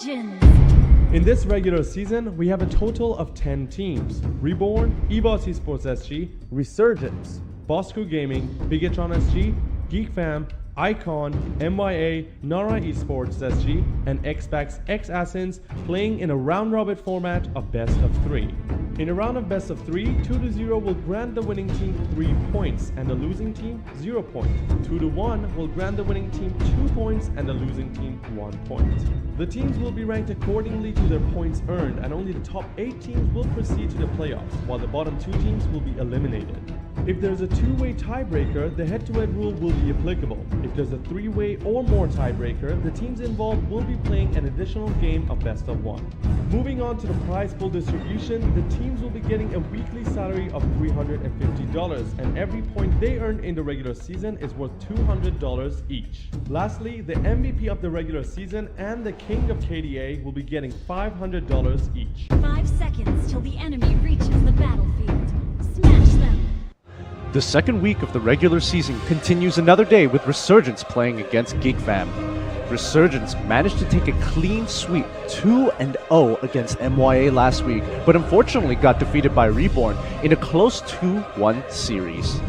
legends. In this regular season, we have a total of 10 teams. Reborn, EVOS Esports SG, Resurgence, Bosco Gaming, Bigatron SG, Geek Fam, Icon, MYA, Nara Esports SG, and Xpax X Assassins playing in a round-robin format of best of 3. In a round of best of 3, 2-0 will grant the winning team 3 points and the losing team 0 points. 2-1 will grant the winning team 2 points and the losing team 1 point. The teams will be ranked accordingly to their points earned, and only the top 8 teams will proceed to the playoffs, while the bottom 2 teams will be eliminated. If there's a 2-way tiebreaker, the head-to-head rule will be applicable. If there's a 3-way or more tiebreaker, the teams involved will be playing an additional game of best of 1. Moving on to the prize pool distribution, the teams will be getting a weekly salary of $350, and every point they earn in the regular season is worth $200 each. Lastly, the MVP of the regular season and the King of KDA will be getting $500 each. 5 seconds till the enemy reaches the battlefield. Smash them. The second week of the regular season continues another day with Resurgence playing against Geek Fam. Resurgence managed to take a clean sweep 2-0 against MYA last week, but unfortunately got defeated by Reborn in a close 2-1 series.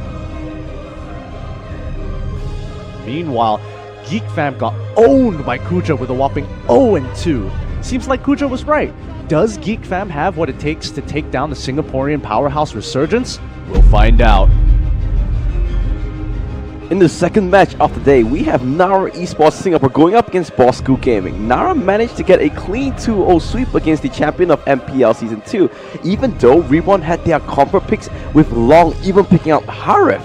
Meanwhile, Geek Fam got owned by Kuja with a whopping 0-2. Seems like Kuja was right. Does Geek Fam have what it takes to take down the Singaporean powerhouse Resurgence? We'll find out. In the second match of the day, we have Nara Esports Singapore going up against Bosco Gaming. Nara managed to get a clean 2-0 sweep against the champion of MPL Season 2, even though Reborn had their comfort picks with Long even picking out Harif.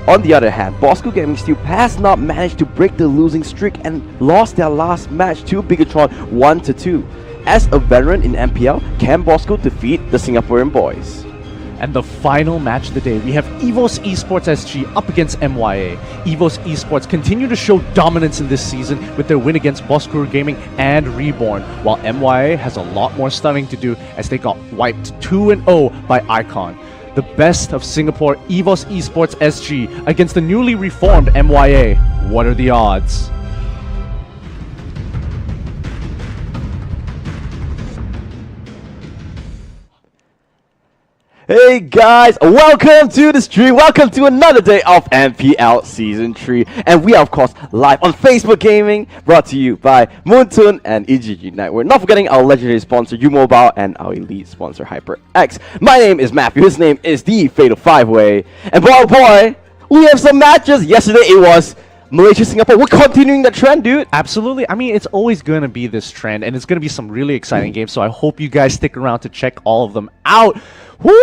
On the other hand, Bosco Gaming still has not managed to break the losing streak and lost their last match to Bigatron 1-2. As a veteran in MPL, can Bosco defeat the Singaporean boys? And the final match of the day, we have EVOS Esports SG up against MYA. EVOS Esports continue to show dominance in this season with their win against Bosco Gaming and Reborn, while MYA has a lot more stunning to do as they got wiped 2-0 by Icon. The best of Singapore, EVOS Esports SG against the newly reformed MYA. What are the odds? Hey guys, welcome to the stream, welcome to another day of MPL Season 3. And we are of course live on Facebook Gaming, brought to you by Moontun and EGG Network. Not forgetting our legendary sponsor U-Mobile and our elite sponsor HyperX. My name is Matthew, his name is the Fatal 5-Way. And boy oh boy, we have some matches. Yesterday it was Malaysia, Singapore. We're continuing the trend, dude. Absolutely. I mean, it's always going to be this trend, and it's going to be some really exciting games, so I hope you guys stick around to check all of them out. Woo!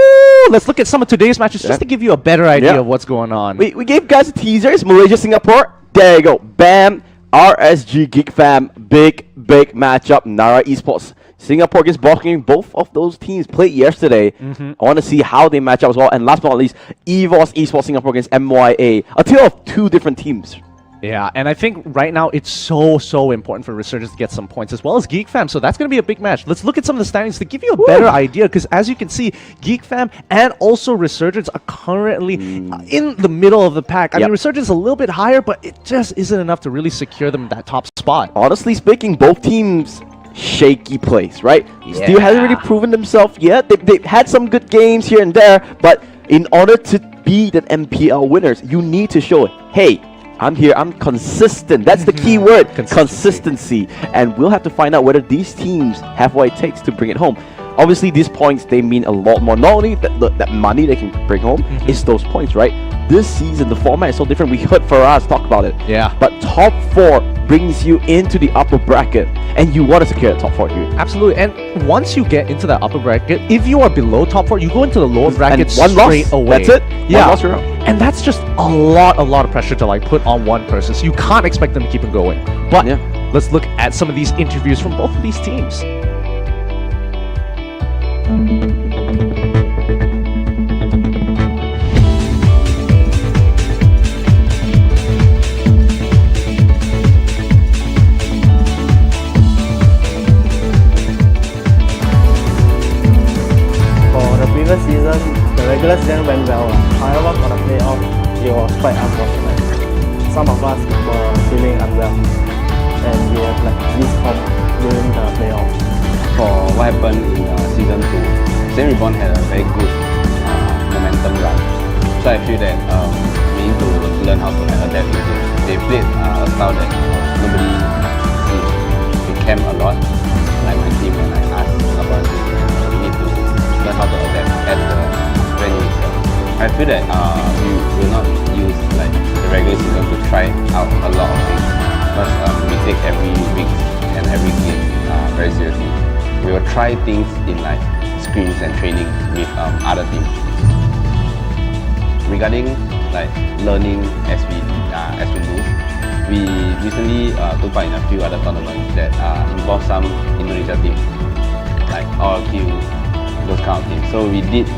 Let's look at some of today's matches just to give you a better idea of what's going on. We gave guys a teaser. It's Malaysia, Singapore. There you go. Bam! RSG Geek Fam. Big matchup. Nara Esports Singapore against Bosco. Both of those teams played yesterday. I want to see how they match up as well. And last but not least, EVOS Esports Singapore against MYA. A tale of two different teams. Yeah, and I think right now it's so important for Resurgence to get some points as well as Geek Fam, so that's going to be a big match. Let's look at some of the standings to give you a better idea, because as you can see, Geek Fam and also Resurgence are currently in the middle of the pack. I mean, Resurgence is a little bit higher, but it just isn't enough to really secure them in that top spot. Honestly speaking, both teams shaky place, right? Still hasn't really proven themselves yet. They've had some good games here and there, but in order to be the MPL winners, you need to show, hey, I'm here, I'm consistent. That's the key word, consistency. And we'll have to find out whether these teams have what it takes to bring it home. Obviously, these points, they mean a lot more. Not only that money they can bring home, it's those points, right? This season, the format is so different. We heard Faraz talk about it. Yeah. But top 4 brings you into the upper bracket, and you want to secure the top 4 here. Absolutely. And once you get into that upper bracket, if you are below top 4, you go into the lower bracket one straight loss, away. That's it. Yeah. One loss, you're out. And that's just a lot of pressure to like put on one person. So you can't expect them to keep it going. But let's look at some of these interviews from both of these teams. Previous season, the regular season went well. However, for the playoff, it was quite unfortunate. Some of us were feeling unwell. and we have like this comp during the playoffs. For what happened in season 2, St. Reborn had a very good momentum run. So I feel that we need to learn how to adapt to it. They played a style that nobody sees. They camp a lot, like my team and like us, Singaporean team. We need to learn how to adapt at the venue itself. I feel that we will not use like the regular season to try out a lot of things, because we take every week and every game very seriously. We will try things in like scrims and training with other teams. Regarding like learning as we lose, we recently took part in a few other tournaments that involve some Indonesia teams, like RQ, those kind of teams. So we did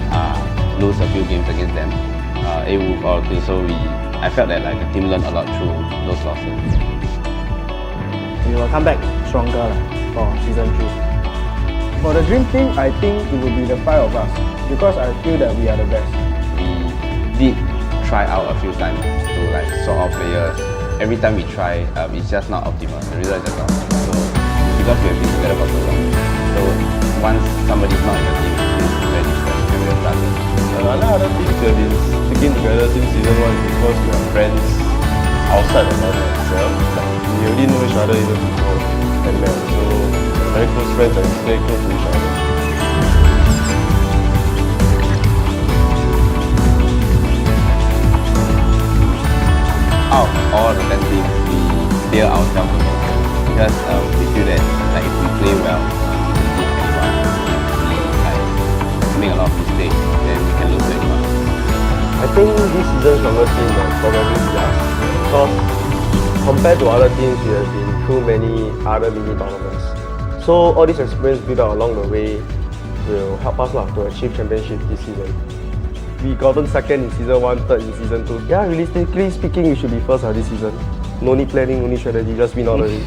lose a few games against them, AWOOF, RQ. So I felt that like the team learned a lot through those losses. We will come back stronger for season 3. For the dream team, I think it will be the 5 of us because I feel that we are the best. We did try out a few times to like sort out players. Every time we try, it's just not optimal. The result is just not optimal. So because we have been together for so long, so once somebody's not in the team, it's very different. We will start. Other things we have been sticking together since season 1 is because we are friends outside of the itself. Like we already know each other even before ML, so very close friends and stay close to each other. Out of all the 10 teams, we dare ourselves the most because we feel that like if we play well, we beat anyone. We like make a lot of mistakes, then we can lose to anyone. I think this season's strongest team will probably be us, because compared to other teams, we have been through many other mini tournaments. So all this experience built up along the way will help us to achieve championship this season. We gotten second in season 1, third in season 2. Yeah, realistically speaking, we should be first this season. No need planning, no need strategy, just win all the way.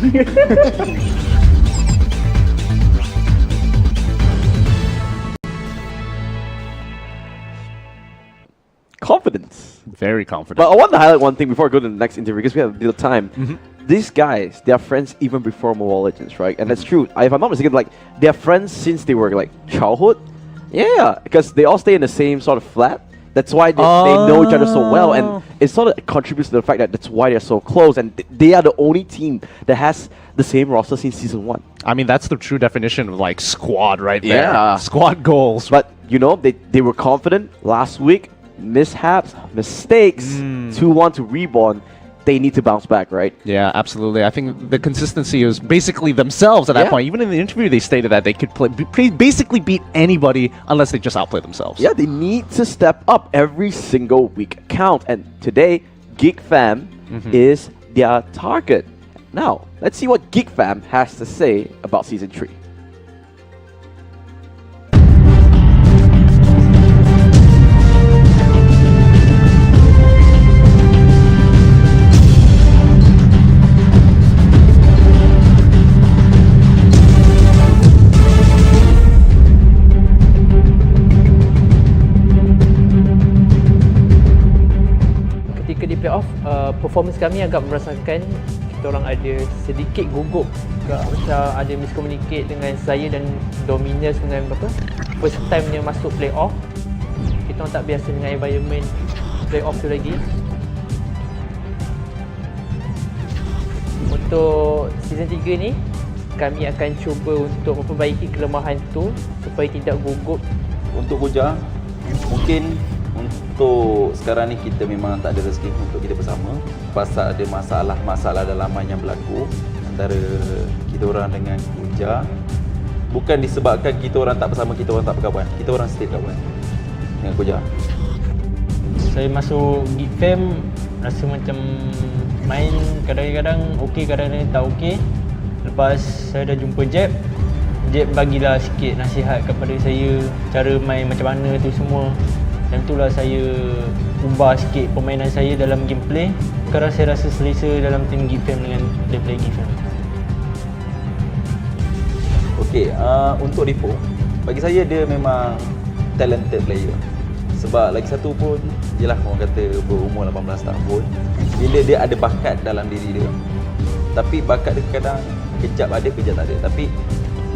Confidence. Very confident. But I want to highlight one thing before I go to the next interview because we have a bit of time. These guys, they are friends even before Mobile Legends, right? And that's true. If I'm not mistaken, like they are friends since they were like childhood. Yeah, because they all stay in the same sort of flat. That's why they know each other so well, and it sort of contributes to the fact that that's why they're so close. And they are the only team that has the same roster since season 1. I mean, that's the true definition of like squad right there. Yeah. Squad goals. But you know, they were confident last week. Mishaps, mistakes, 2-1 to Reborn. They need to bounce back, right? Yeah, absolutely. I think the consistency is basically themselves at that point. Even in the interview, they stated that they could basically beat anybody unless they just outplay themselves. Yeah, they need to step up. Every single week count. And today, Geek Fam is their target. Now, let's see what Geek Fam has to say about Season 3. Playoff, performance kami agak merasakan kita orang ada sedikit gugup, agak macam ada miscommunicate dengan saya dan Dominus dengan first time dia masuk playoff. Kita orang tak biasa dengan environment playoff tu lagi. Untuk season 3 ni kami akan cuba untuk memperbaiki kelemahan tu supaya tidak gugup. Untuk Koja, mungkin untuk sekarang ni kita memang tak ada rezeki untuk kita bersama pasal ada masalah dalaman yang berlaku antara kita orang dengan Koja. Bukan disebabkan kita orang tak bersama, kita orang tak berkawan, kita orang stay kawan dengan Koja. Saya masuk Geek Fam rasa macam main kadang-kadang okey, kadang-kadang tak okey. Lepas saya dah jumpa Jeb bagilah sikit nasihat kepada saya cara main macam mana tu semua. Dan itulah saya ubah sikit permainan saya dalam gameplay. Sekarang saya rasa selesa dalam team Geek Fam dengan play Geek Fam. Okey, untuk Ripo, bagi saya dia memang talented player. Sebab lagi satu pun, yelah orang kata berumur 18 tahun, bila dia ada bakat dalam diri dia, Tapi bakat dia kadang kejap ada, kejap tak ada. Tapi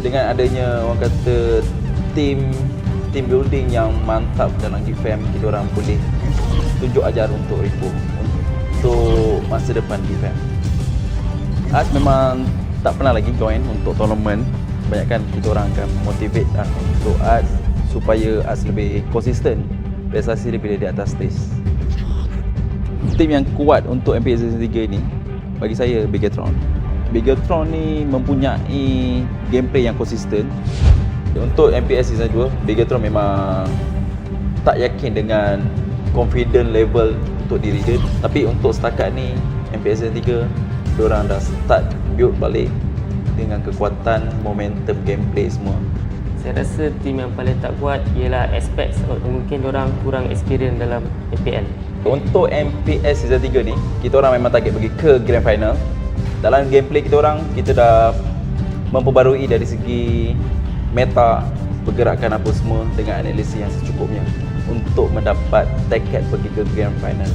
dengan adanya orang kata team building yang mantap dalam Geek Fam, kita orang boleh tunjuk ajar untuk Ripo untuk masa depan Geek Fam. As memang tak pernah lagi join untuk tournament. Kebanyakan kita orang akan motivate untuk As supaya As lebih konsisten, prestasi dia bila di atas stage. Tim yang kuat untuk MPL Season 3 ni bagi saya Bigetron. Bigetron ni mempunyai gameplay yang konsisten. Untuk MPL Season 2, Bigetron memang tak yakin dengan confident level untuk diri dia. Tapi untuk setakat ni MPL Season 3, diorang dah start build balik dengan kekuatan momentum gameplay semua. Saya rasa tim yang paling tak kuat ialah Aspects. Mungkin diorang kurang experience dalam MPL. Untuk MPL Season 3 ni, kita orang memang target pergi ke Grand Final. Dalam gameplay kita orang, kita dah memperbarui dari segi meta, pergerakan apa semua dengan analisis yang secukupnya untuk mendapat tiket pergi ke Grand Final.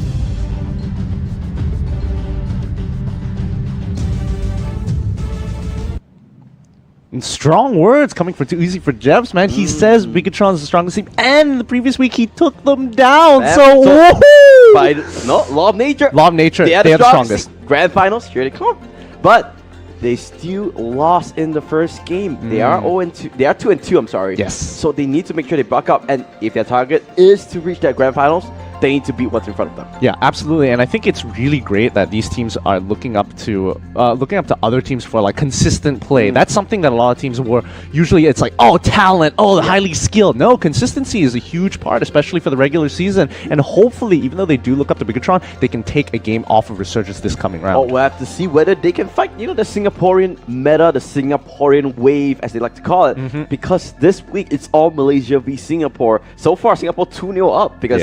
Strong words coming from Too Easy for Jebs, man. He says Bigetron's the strongest team, and the previous week he took them down. So, woohoo! Law of nature. Law of nature. They are the strongest. Grand finals, here they come. But they still lost in the first game. They are 0-2. They are 2-2. I'm sorry. Yes. So they need to make sure they buck up, and if their target is to reach that grand finals, they need to beat what's in front of them. Yeah, absolutely, and I think it's really great that these teams are looking up to other teams for like consistent play. That's something that a lot of teams were usually. It's like, oh, talent, oh, highly skilled. No, consistency is a huge part, especially for the regular season. And hopefully, even though they do look up to Bigetron, they can take a game off of Resurgence this coming round. Oh, we'll have to see whether they can fight, the Singaporean meta, the Singaporean wave, as they like to call it. Because this week, it's all Malaysia v Singapore. So far, Singapore 2-0 up because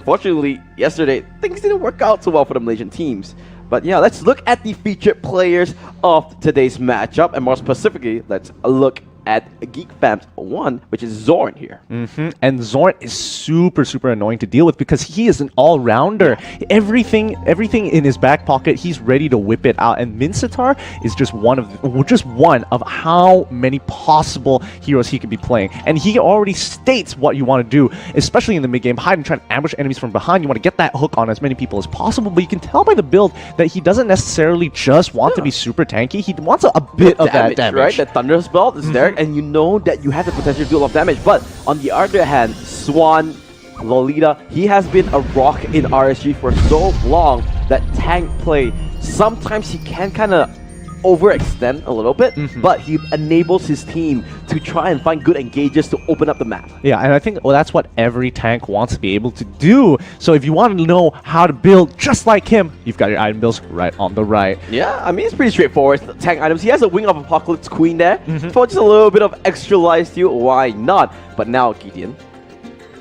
unfortunately, yesterday, things didn't work out so well for the Malaysian teams. But yeah, let's look at the featured players of today's matchup. And more specifically, let's look at Geek Fam's one, which is Zorn here. And Zorn is super, super annoying to deal with because he is an all-rounder. Everything in his back pocket, he's ready to whip it out. And Mincetar is just one of how many possible heroes he could be playing. And he already states what you want to do, especially in the mid-game. Hide and try to ambush enemies from behind. You want to get that hook on as many people as possible, but you can tell by the build that he doesn't necessarily just want to be super tanky. He wants a bit of that damage. Right? That Thunder Spell is there, and you know that you have the potential to do a lot of damage. But on the other hand, Swan, Lolita, he has been a rock in RSG for so long that tank play, sometimes he can kind of overextend a little bit, but he enables his team to try and find good engages to open up the map. Yeah, and I think that's what every tank wants to be able to do. So if you want to know how to build just like him, you've got your item builds right on the right. Yeah, I mean, it's pretty straightforward. The tank items, he has a Wing of Apocalypse Queen there. For just a little bit of extra life to you, why not? But now, Gideon,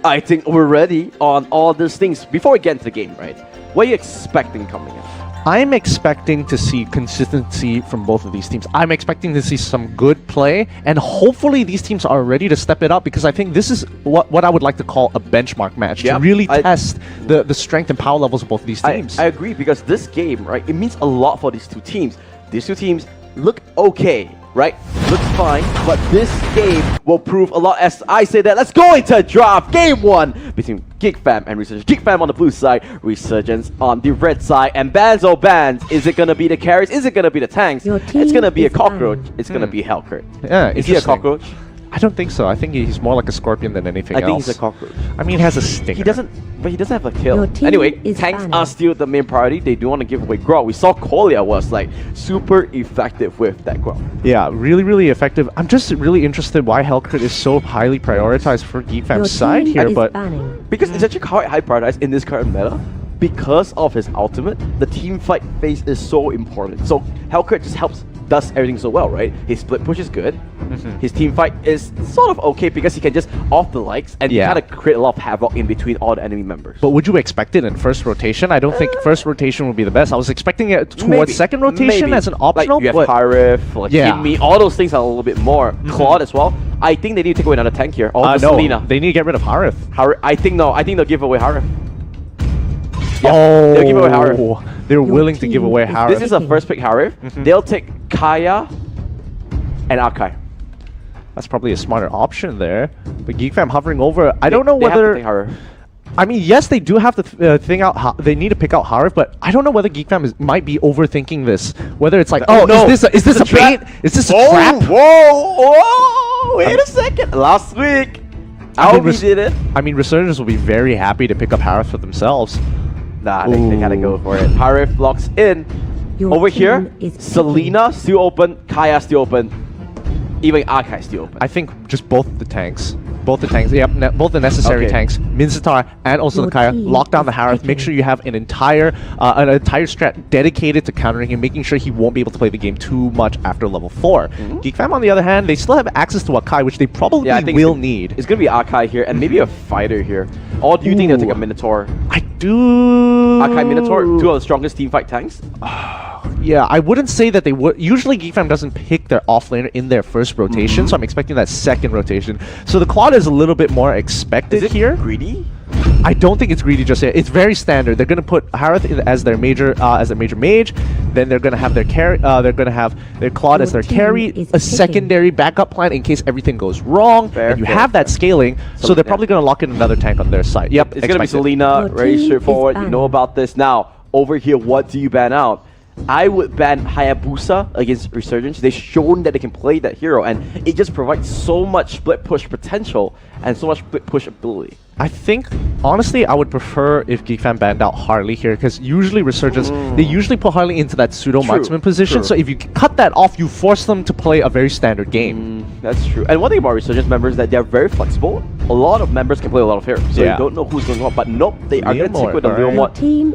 I think we're ready on all these things. Before we get into the game, right? What are you expecting coming in? I'm expecting to see consistency from both of these teams. I'm expecting to see some good play, and hopefully these teams are ready to step it up, because I think this is what I would like to call a benchmark match to really test the strength and power levels of both of these teams. I agree, because this game, right, it means a lot for these two teams. These two teams look okay, right? Looks fine, but this game will prove a lot. As I say that, let's go into draft game 1 between Geek Fam and Resurgence. Geek Fam on the blue side, Resurgence on the red side. And bands, oh bands, is it gonna be the carries? Is it gonna be the tanks? It's gonna be a cockroach. It's gonna be Hellcurt. Yeah, is he a cockroach? I don't think so. I think he's more like a scorpion than anything else. I think he's a cockroach. I mean, he has a stinger. He doesn't have a tail. Anyway, tanks are still the main priority. They do want to give away Grog. We saw Kolia was like super effective with that Grog. Yeah, really, really effective. I'm just really interested why Hellcurt is so highly prioritized for Geek Fam's side here, but because it's actually quite high prioritized in this current meta. Because of his ultimate, the team fight phase is so important. So Hellcurt just does everything so well, right? His split push is good. His team fight is sort of okay because he can just off the likes and kind of create a lot of havoc in between all the enemy members. But would you expect it in first rotation? I don't think first rotation would be the best. I was expecting it towards second rotation as an optional. Like you have Harif, like Kimmy, all those things are a little bit more. Claude as well. I think they need to take away another tank here. No, Selena. They need to get rid of Harif. I think they'll give away Harif. Yeah, they'll give away Harif. They're willing to give away Harif. This is a first pick Harif. They'll take Kaya and Akai. That's probably a smarter option there. But Geek Fam hovering over. I don't know They have to whether. take Harif. I mean, yes, they do have to thing out. They need to pick out Harif, but I don't know whether Geek Fam might be overthinking this. Whether it's like, oh, no, is this a bait? Is this a trap? Whoa! Wait a second. Last week, Albi did it. I mean, Resurgence will be very happy to pick up Harif for themselves. Nah, they gotta go for it. Harif locks in. Over here, Selena still open, Kaya still open, even Akai still open. I think just both the tanks. Both the tanks, yep, both the necessary tanks, Minzatar and also the Kaya, lock down the Harith, make sure you have an entire strat dedicated to countering him, making sure he won't be able to play the game too much after level 4. Geek Fam, on the other hand, they still have access to Akai, which they probably will need. It's gonna be Akai here, and maybe a fighter here. Or do you think they'll take a Minotaur? I do... Akai, Minotaur, two of the strongest teamfight tanks? Yeah, I wouldn't say that they would. Usually Geek Fam doesn't pick their offlaner in their first rotation, so I'm expecting that second rotation. So the Claude is a little bit more expected here. Greedy? I don't think it's greedy just yet. It's very standard. They're gonna put Harith as their major mage. Then they're gonna have their carry. They're gonna have their Claude as their carry. A secondary backup plan in case everything goes wrong. And you have that scaling, so they're probably gonna lock in another tank on their side. Yep, it's gonna be Selena. Very straightforward. You know about this now. Over here, what do you ban out? I would ban Hayabusa against Resurgence. They've shown that they can play that hero, and it just provides so much split push potential and so much split push ability. I think, honestly, I would prefer if Geek Fam banned out Harley here, because usually Resurgence, they usually put Harley into that pseudo-marksman position, so if you cut that off, you force them to play a very standard game. That's true. And one thing about Resurgence members is that they're very flexible. A lot of members can play a lot of heroes, so you don't know who's going on, but nope, they are going to stick with the real one.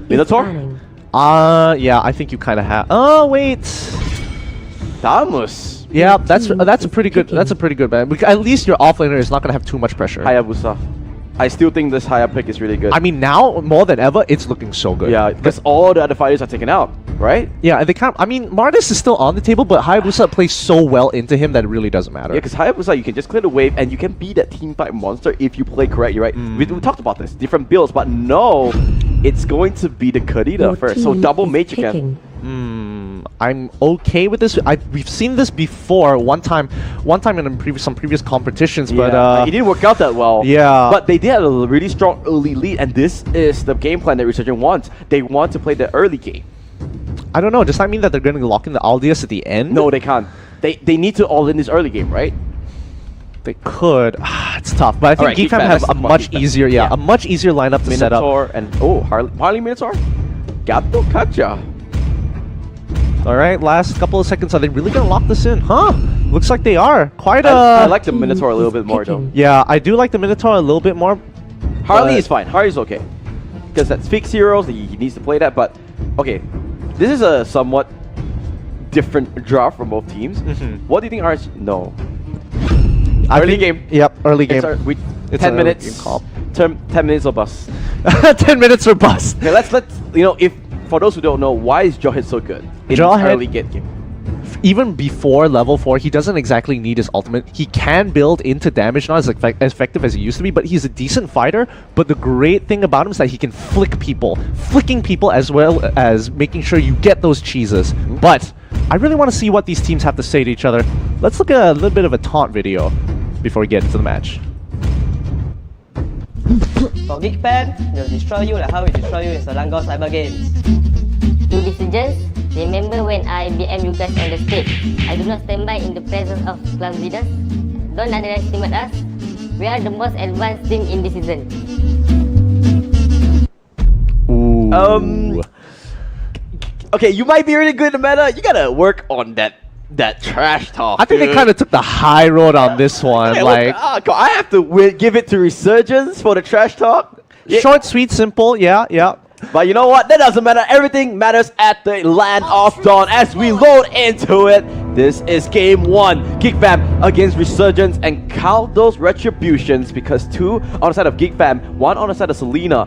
Minotaur? Yeah, I think you kind of have. Oh wait, Damus. Yeah, that's a pretty good ban. At least your offlaner is not gonna have too much pressure. Hayabusa. I still think this Haya pick is really good. I mean, now more than ever, it's looking so good. Yeah, because all the other fighters are taken out, right? Yeah, and they can't. I mean, Martis is still on the table, but Hayabusa plays so well into him that it really doesn't matter. Yeah, because Hayabusa, you can just clear the wave and you can be that team fight monster if you play correctly, right? We talked about this, different builds, but no, it's going to be the Kadita first. So double mage again. I'm okay with this. We've seen this before one time in some previous competitions, but it didn't work out that well. Yeah, but they did have a really strong early lead, and this is the game plan that Resurgence wants. They want to play the early game. I don't know. Does that mean that they're going to lock in the Aldius at the end? No, they can't. They need to all in this early game, right? They could. It's tough, but I think Geek Fam have a much easier, a much easier lineup to set up. Minotaur and Harley Minotaur, Gato Kacha. All right, last couple of seconds. Are they really gonna lock this in? Huh? Looks like they are. Quite a. I like the Minotaur a little bit more though. Yeah, I do like the Minotaur a little bit more. Harley is fine. Harley's okay, because that's fixed heroes. He needs to play that. But okay, this is a somewhat different draft from both teams. What do you think? No. Early game. Yep, early game. It's 10 minutes. 10 minutes or bust. 10 minutes or bust. Okay, let's if for those who don't know, why is Jawhead so good in early game? Even before level 4, he doesn't exactly need his ultimate. He can build into damage, not as effective as he used to be, but he's a decent fighter. But the great thing about him is that he can flick people. Flicking people as well as making sure you get those cheeses. But I really want to see what these teams have to say to each other. Let's look at a little bit of a taunt video before we get into the match. For Geek Fam, they'll destroy you like how we destroy you in Selangor Cyber Games. To Resurgence, remember when I BM you guys on the stage? I do not stand by in the presence of club leaders. Don't underestimate us. We are the most advanced team in this season. Ooh. Okay, you might be really good in the meta. You gotta work on that trash talk. I think they kind of took the high road on this one. I have to give it to Resurgence for the trash talk. Short, sweet, simple. Yeah. But you know what? That doesn't matter. Everything matters at the Land of Dawn as we load into it. This is game 1. Geek Fam against Resurgence, and count those retributions because 2 on the side of Geek Fam, 1 on the side of Selena.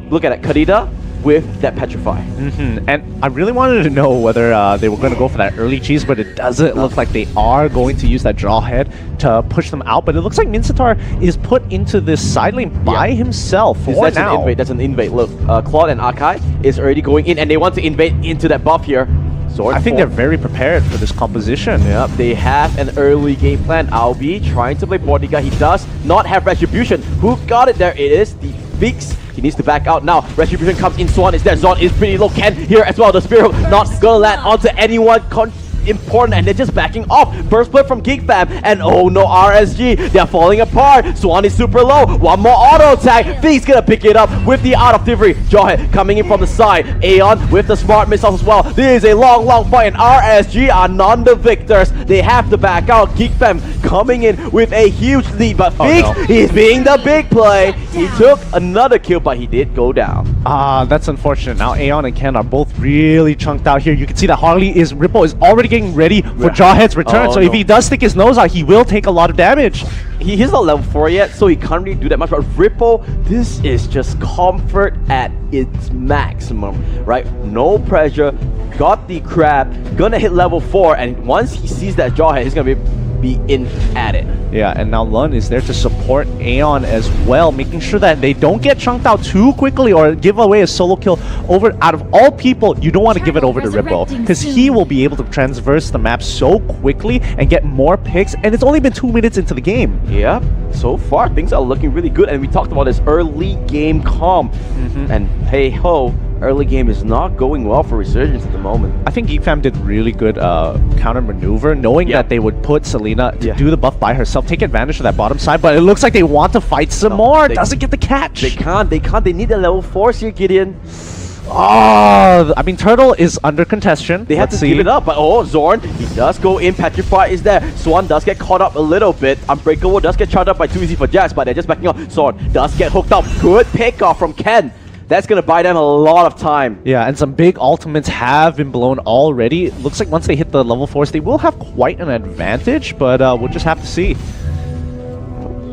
Look at it. Kadita, with that Petrify. And I really wanted to know whether they were going to go for that early cheese, but it doesn't look like they are going to use that draw head to push them out. But it looks like Mincetar is put into this side lane by himself for That's now. an invade. That's an invade. Look, Claude and Akai is already going in, and they want to invade into that buff here. I think they're very prepared for this composition. Yep, they have an early game plan. Albi trying to play bodyguard. He does not have Retribution. Who got it? There it is. The Fix. He needs to back out now. Retribution comes in. Swan is there. Zon is pretty low. Ken here as well. The Spirit not gonna land onto anyone important, and they're just backing off. Burst split from Geek Fam, and oh no, RSG, they're falling apart. Swan is super low. One more auto attack. Fix gonna pick it up with the Art of Thievery. Jawhead coming in from the side. Aeon with the smart missiles as well. This is a long fight, and RSG are none the victors. They have to back out. Geek Fam coming in with a huge lead, but Fix is being the big play. He took another kill, but he did go down. That's unfortunate. Now Aeon and Ken are both really chunked out here. You can see that Ripple is already getting ready for Jawhead's return. So if he does stick his nose out, he will take a lot of damage. He's not level 4 yet, so he can't really do that much. But Ripple, this is just comfort at its maximum, right? No pressure, got the crab, gonna hit level 4, and once he sees that Jawhead, he's gonna be in at it. Yeah, and now Lun is there to support Aeon as well, making sure that they don't get chunked out too quickly or give away a solo kill over. Out of all people, you don't want to give it over to Ripple, because he will be able to transverse the map so quickly and get more picks, and it's only been 2 minutes into the game. Yep, so far things are looking really good, and we talked about this early game calm, and hey ho, early game is not going well for Resurgence at the moment. I think Geek Fam did really good counter maneuver, knowing that they would put Selena to do the buff by herself, take advantage of that bottom side, but it looks like they want to fight some more. Doesn't get the catch. They can't. They need a level 4 here, Gideon. Oh, I mean, Turtle is under contention. They have to give it up, but Zorn, he does go in. Petrify is there. Swan does get caught up a little bit. Unbreakable does get charged up by Too Easy for Jazz, but they're just backing off. Zorn does get hooked up. Good pick off from Ken. That's going to buy them a lot of time. Yeah, and some big ultimates have been blown already. It looks like once they hit the level 4s, they will have quite an advantage, but we'll just have to see.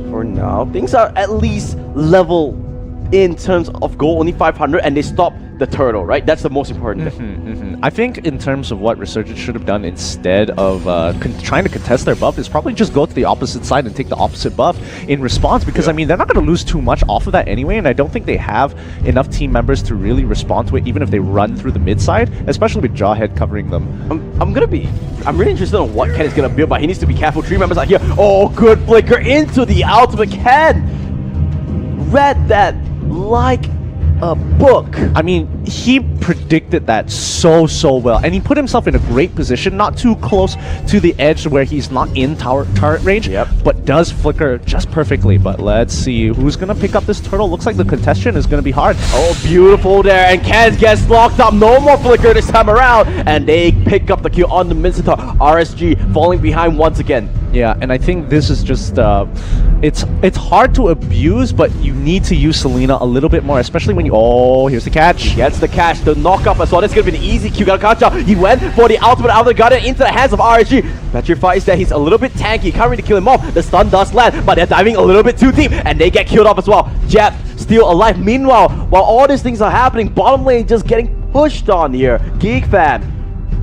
For now, things are at least level in terms of gold, only 500, and they stop the turtle, right? That's the most important thing. I think in terms of what Resurgence should have done instead of trying to contest their buff is probably just go to the opposite side and take the opposite buff in response, because I mean, they're not going to lose too much off of that anyway, and I don't think they have enough team members to really respond to it, even if they run through the mid side, especially with Jawhead covering them. I'm really interested in what Ken is going to build, but he needs to be careful. 3 members are here. Oh, good flicker into the ultimate. Ken read that like a book. I mean, he predicted that so well, and he put himself in a great position, not too close to the edge where he's not in turret range, but does flicker just perfectly. But let's see who's gonna pick up this turtle. Looks like the contestation is gonna be hard. Oh, beautiful there, and Ken gets locked up. No more flicker this time around, and they pick up the kill on the Mincetar. RSG falling behind once again. Yeah, and I think this is just it's hard to abuse, but you need to use Selena a little bit more, especially when you here's the catch. He gets the catch, the knock up as well. This is gonna be an easy kill. Got a catch out. He went for the ultimate out of the garden into the hands of RSG. Petrify is there. He's a little bit tanky. Can't really kill him off. The stun does land, but they're diving a little bit too deep, and they get killed off as well. Jab still alive. Meanwhile, while all these things are happening, bottom lane just getting pushed on here. Geek Fam,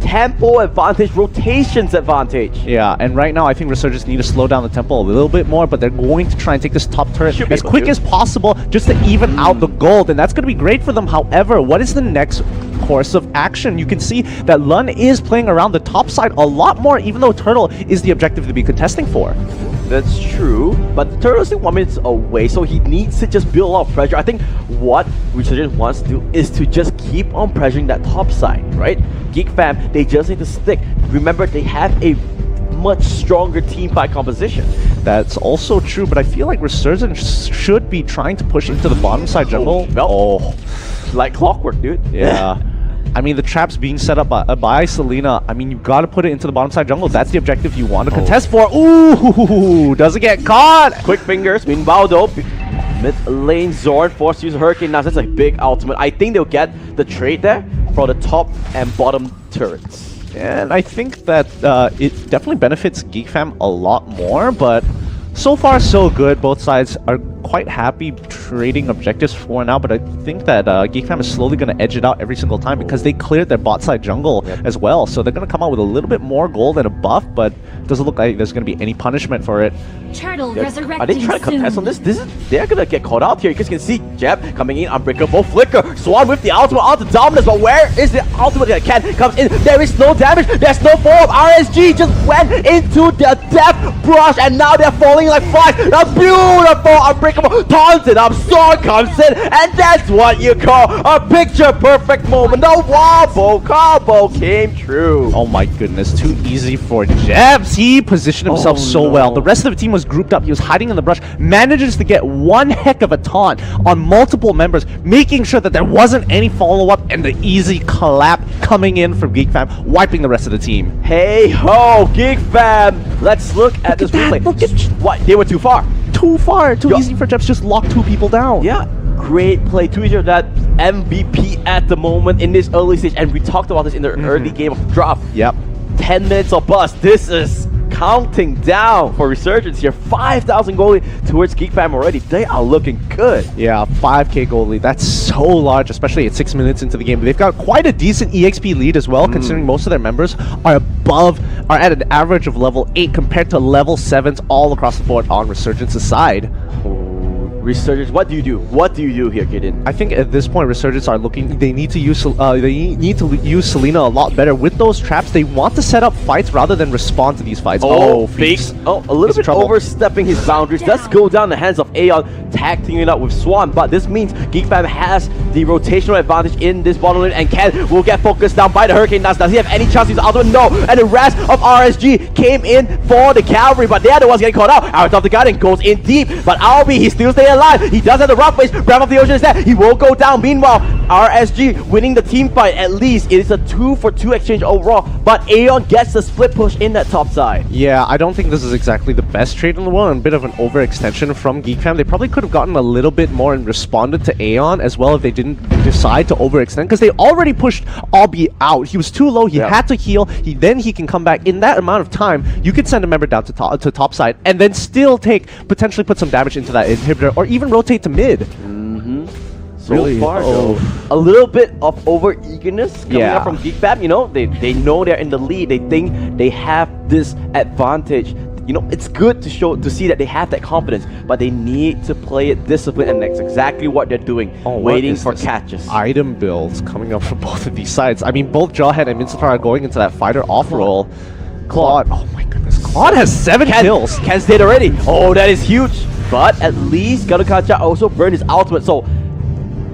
tempo advantage, rotations advantage. Yeah, and right now I think Resurgence need to slow down the tempo a little bit more, but they're going to try and take this top turret as quick as possible just to even out the gold, and that's going to be great for them. However, what is the next course of action? You can see that Lun is playing around the top side a lot more, even though Turtle is the objective to be contesting for. That's true, but the turtle is still 1 minute away, so he needs to just build a lot of pressure. I think what Resurgence wants to do is to just keep on pressuring that top side, right? Geek Fam, they just need to stick. Remember, they have a much stronger team fight composition. That's also true, but I feel like Resurgence should be trying to push into the bottom side jungle. Like clockwork, dude. Yeah. I mean, the trap's being set up by Selena. I mean, you've got to put it into the bottom side jungle. That's the objective you want to contest for. Ooh, doesn't get caught. Quick fingers. Meanwhile, though, mid lane Zorn forced to use Hurricane. Now that's a big ultimate. I think they'll get the trade there for the top and bottom turrets. And I think that it definitely benefits Geek Fam a lot more, but so far so good. Both sides are quite happy trading objectives for now, but I think that Geek Fam is slowly going to edge it out every single time because they cleared their bot side jungle as well. So they're going to come out with a little bit more gold and a buff, but it doesn't look like there's going to be any punishment for it. Turtle resurrecting Are they trying to contest on soon. this? They're gonna get caught out here. You guys can see Jeb coming in, unbreakable flicker. Swan with the ultimate onto dominance, but where is the ultimate? Ken comes in. There is no damage. There's no form. RSG just went into the death brush, and now they're falling like flies. A beautiful unbreakable taunted up sword comes in, and that's what you call a picture perfect moment. The wobble combo came true. Oh my goodness, too easy for Jebs. He positioned himself so well. The rest of the team was grouped up. He was hiding in the brush, manages to get one heck of a taunt on multiple members, making sure that there wasn't any follow-up, and the easy clap coming in from Geek Fam, wiping the rest of the team. Hey ho, Geek Fam! Let's look at this replay. Look at what? They were too far. Too easy for Jebs. Just lock 2 people down. Yeah, great play. 2-0 that MVP at the moment in this early stage, and we talked about this in the early game of the draft. Yep. 10 minutes of bust. This is counting down for Resurgence here. 5,000 goalie towards Geek Fam already. They are looking good. Yeah, 5k goal lead. That's so large, especially at 6 minutes into the game. They've got quite a decent EXP lead as well, considering most of their members are at an average of level 8 compared to level 7s all across the board on Resurgence's side. Resurgence, what do you do? What do you do here, Kaden? I think at this point, Resurgence are looking. They need to use Selena a lot better with those traps. They want to set up fights rather than respond to these fights. Fakes. Oh, a little bit overstepping his boundaries. Let's go down the hands of Aeon, tag teaming it up with Swan. But this means Geek Fam has the rotational advantage in this bottom lane, and Ken will get focused down by the Hurricane Dust. Does he have any chance to use the other one? No. And the rest of RSG came in for the cavalry, but they are the ones getting caught out. Out of the Guardian goes in deep, but Albi, he still stays alive. He does have the rough face. Breath of the Ocean is there. He will go down. Meanwhile, RSG winning the team fight. At least it is a 2-for-2 exchange overall, but Aeon gets the split push in that top side. Yeah, I don't think this is exactly the best trade in the world, and a bit of an overextension from Geek Fam. They probably could have gotten a little bit more and responded to Aeon as well if they didn't decide to overextend, because they already pushed Albi out. He was too low. He had to heal. Then he can come back. In that amount of time, you could send a member down to top side and then still potentially put some damage into that inhibitor, or even rotate to mid. So far, though, a little bit of over-eagerness coming up from Geek Fam. You know, they know they're in the lead. They think they have this advantage. You know, it's good to see that they have that confidence, but they need to play it disciplined, and that's exactly what they're doing, waiting for catches. Item builds coming up from both of these sides. I mean, both Jawhead and Mincetar are going into that fighter off roll. Claude, oh my goodness, Claude has 7 kills. Ken's dead already. Oh, that is huge. But at least Garukacha also burned his ultimate, so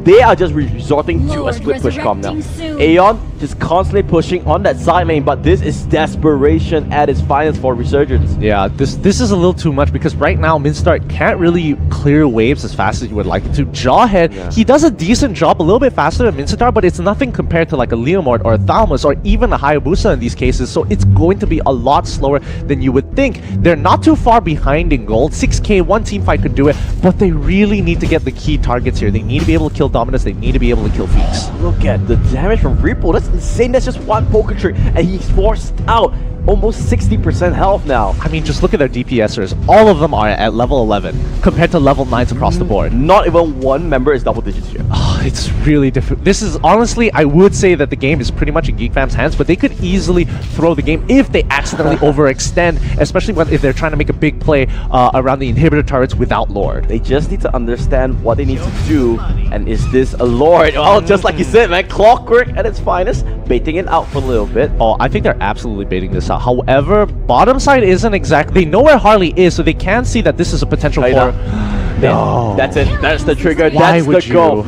they are just resorting to a split push comp now. Aeon just constantly pushing on that side lane, but this is desperation at its finest for Resurgence. Yeah, this is a little too much, because right now Mincetar can't really clear waves as fast as you would like it to. Jawhead, he does a decent job, a little bit faster than Mincetar, but it's nothing compared to like a Leomord or a Thalmus or even a Hayabusa in these cases, so it's going to be a lot slower than you would think. They're not too far behind in gold. 6k, one team fight could do it, but they really need to get the key targets here. They need to be able to kill Dominus, they need to be able to kill Feeks. Look at the damage from Reaper. That's insane. That's just one poker trick, and he's forced out almost 60% health now. I mean, just look at their DPSers. All of them are at level 11 compared to level 9s across the board. Not even one member is double digits here. Oh, it's really difficult. This is honestly, I would say that the game is pretty much in Geek Fam's hands, but they could easily throw the game if they accidentally overextend, especially if they're trying to make a big play around the inhibitor turrets without Lord. They just need to understand what they need to do, and is this a Lord? Well, just like you said, man, Clockwork at its finest, baiting it out for a little bit. Oh, I think they're absolutely baiting this out. However, bottom side isn't exactly. They know where Harley is, so they can see that this is a potential for. No, that's it. That's the trigger. Why That's the goal.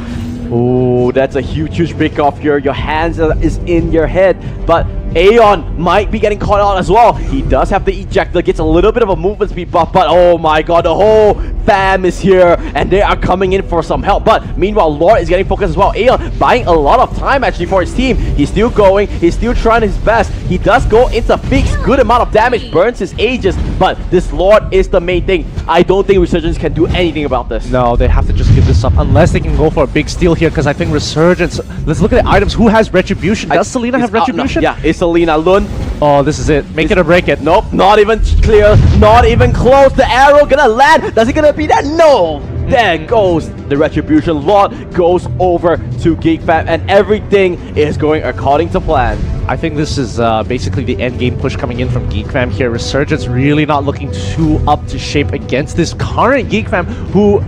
Oh, that's a huge break off here. Your hands is in your head, but Aeon might be getting caught out as well. He does have the ejector, gets a little bit of a movement speed buff, but oh my god, the whole fam is here and they are coming in for some help. But meanwhile, Lord is getting focused as well. Aeon buying a lot of time actually for his team. He's still going, he's still trying his best. He does go into Feeks, good amount of damage, burns his Aegis, but this Lord is the main thing. I don't think Resurgence can do anything about this. No, they have to just give this up unless they can go for a big steal here, because I think Resurgence, let's look at the items. Who has Retribution? Does Selena have Retribution? Yeah, it's Selena. Lun. Oh, this is it. Make it or break it. Nope, not even clear, not even close. The arrow gonna land. Does it gonna be that? No. There goes the Retribution. Lord goes over to Geek Fam, and everything is going according to plan. I think this is basically the end game push coming in from Geek Fam here. Resurgence really not looking too up to shape against this current Geek Fam who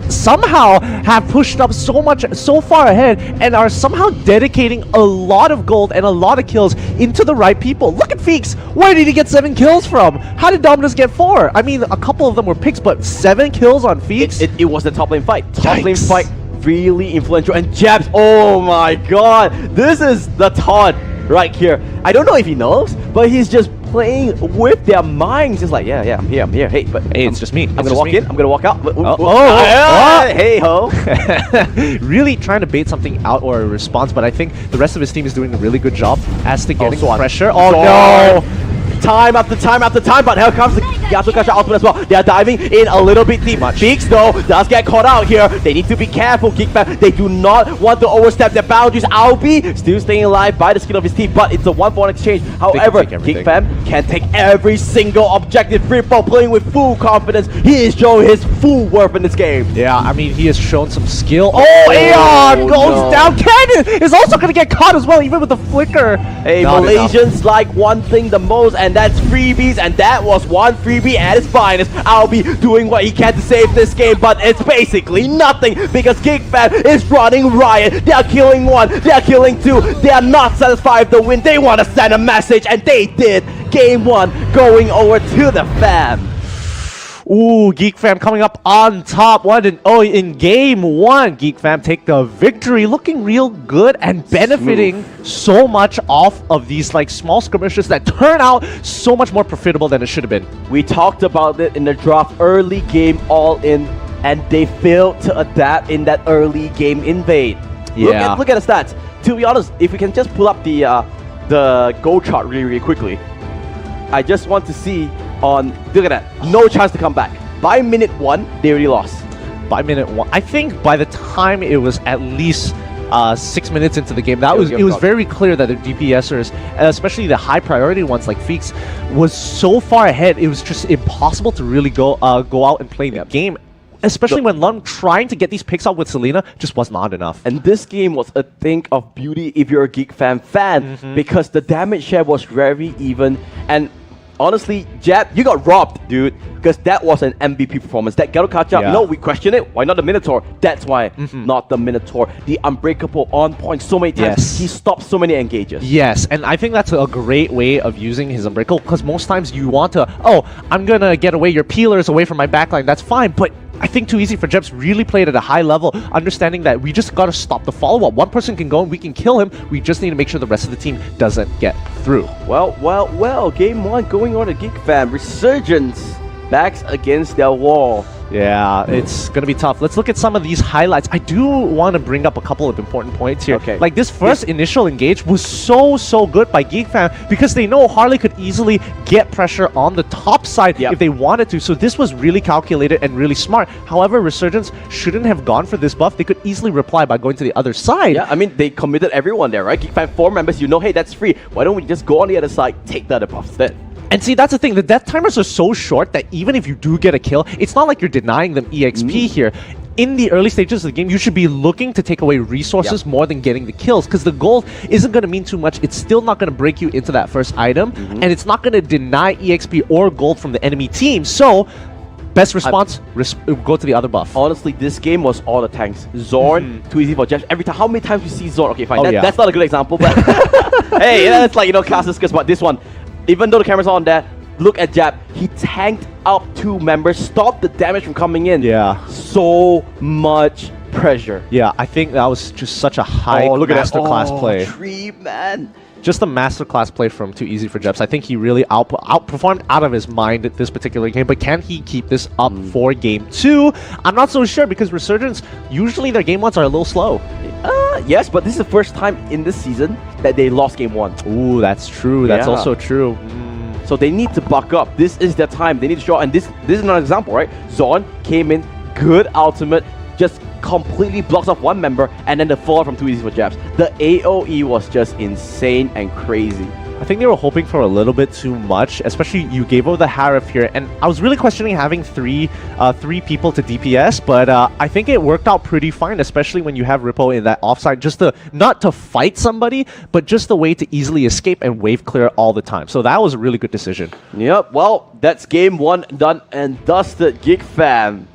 somehow have pushed up so far ahead and are somehow dedicating a lot of gold and a lot of kills into the right people. Look at Feeks. Where did he get 7 kills from? How did Dominus get 4? I mean, a couple of them were picks, but 7 kills on Feeks? It was the top lane fight. Top lane fight, really influential. And Jabs, oh my god, this is the taunt right here. I don't know if he knows, but he's just playing with their minds. Just like, yeah, I'm here. Hey, but hey, it's just me. I'm gonna walk in. I'm gonna walk out. Hey ho! Really trying to bait something out or a response, but I think the rest of his team is doing a really good job as to getting pressure. Oh no! Time after time after time, but here comes the Yasuka's output as well. They are diving in a little bit deep. Feeks though does get caught out here. They need to be careful, Geek Fam. They do not want to overstep their boundaries. Albi still staying alive by the skin of his teeth, but it's a 1-for-1 exchange. However, Geek Fam can take every single objective. Freefall playing with full confidence. He is showing his full worth in this game. Yeah, I mean, he has shown some skill. Oh, Aeon goes down. Cannon is also going to get caught as well, even with the flicker. Hey, Malaysians like one thing the most, and that's freebies, and that was one freebie at its finest. I'll be doing what he can to save this game, but it's basically nothing because Geek Fam is running riot. They are killing 1, they are killing 2. They are not satisfied with the win. They want to send a message, and they did. Game 1 going over to the fam. Ooh, Geek Fam coming up on top. In game 1, Geek Fam take the victory, looking real good and benefiting so much off of these like small skirmishes that turn out so much more profitable than it should have been. We talked about it in the draft, early game all in, and they failed to adapt in that early game invade. Yeah. Look at the stats. To be honest, if we can just pull up the goal chart really quickly, I just want to see look at that, no chance to come back. By minute 1, they already lost. By minute 1, I think by the time it was at least 6 minutes into the game, it was very clear that the DPSers, especially the high priority ones like Feeks, was so far ahead. It was just impossible to really go out and play the game. Especially when Lung trying to get these picks out with Selena just was not enough. And this game was a thing of beauty if you're a Geek Fam fan, because the damage share was very even. And honestly, Jab, you got robbed, dude, because that was an MVP performance. That Ghetto catch up, no, we question it. Why not the Minotaur? That's why not the Minotaur. The Unbreakable on point so many times. Yes. He stopped so many engages. Yes, and I think that's a great way of using his Unbreakable, because most times you want to, oh, I'm going to get away your peelers away from my backline. That's fine, but I think Too Easy for Jebs really played at a high level, understanding that we just got to stop the follow-up. One person can go and we can kill him. We just need to make sure the rest of the team doesn't get through. Well, game 1 going on to Geek Fam. Resurgence backs against their wall. Yeah, it's going to be tough. Let's look at some of these highlights. I do want to bring up a couple of important points here. Okay. Like this first initial engage was so good by Geek Fam because they know Harley could easily get pressure on the top side if they wanted to. So this was really calculated and really smart. However, Resurgence shouldn't have gone for this buff. They could easily reply by going to the other side. Yeah, I mean, they committed everyone there, right? Geek Fam 4 members, you know, hey, that's free. Why don't we just go on the other side, take the other buffs then? And see, that's the thing. The death timers are so short that even if you do get a kill, it's not like you're denying them EXP here. In the early stages of the game, you should be looking to take away resources more than getting the kills, because the gold isn't going to mean too much. It's still not going to break you into that first item, and it's not going to deny EXP or gold from the enemy team. So, best response, go to the other buff. Honestly, this game was all the tanks. Zorn, Too Easy for Jebs. Every time, how many times we see Zorn? Okay, fine, that's not a good example, but hey, that's like, you know, classes, but this one, even though the camera's on there, look at Jab. He tanked up 2 members, stopped the damage from coming in. Yeah. So much pressure. Yeah, I think that was just such a high masterclass play. Tree, man. Just a masterclass play from Too Easy for Jebs. I think he really outperformed out of his mind at this particular game, but can he keep this up for game 2? I'm not so sure, because Resurgence, usually their game 1s are a little slow. Yes, but this is the first time in this season that they lost game 1. Ooh, that's true. That's also true. So they need to buck up. This is their time. They need to show, and this is another example, right? Zorn came in, good ultimate, just completely blocks off 1 member, and then the fall from Too Easy for Jabs. The AoE was just insane and crazy. I think they were hoping for a little bit too much, especially you gave over the Harif here, and I was really questioning having three people to DPS, but I think it worked out pretty fine, especially when you have Rippo in that offside, just to, not to fight somebody, but just the way to easily escape and wave clear all the time. So that was a really good decision. Yep, well, that's game 1 done and dusted, Geek Fam.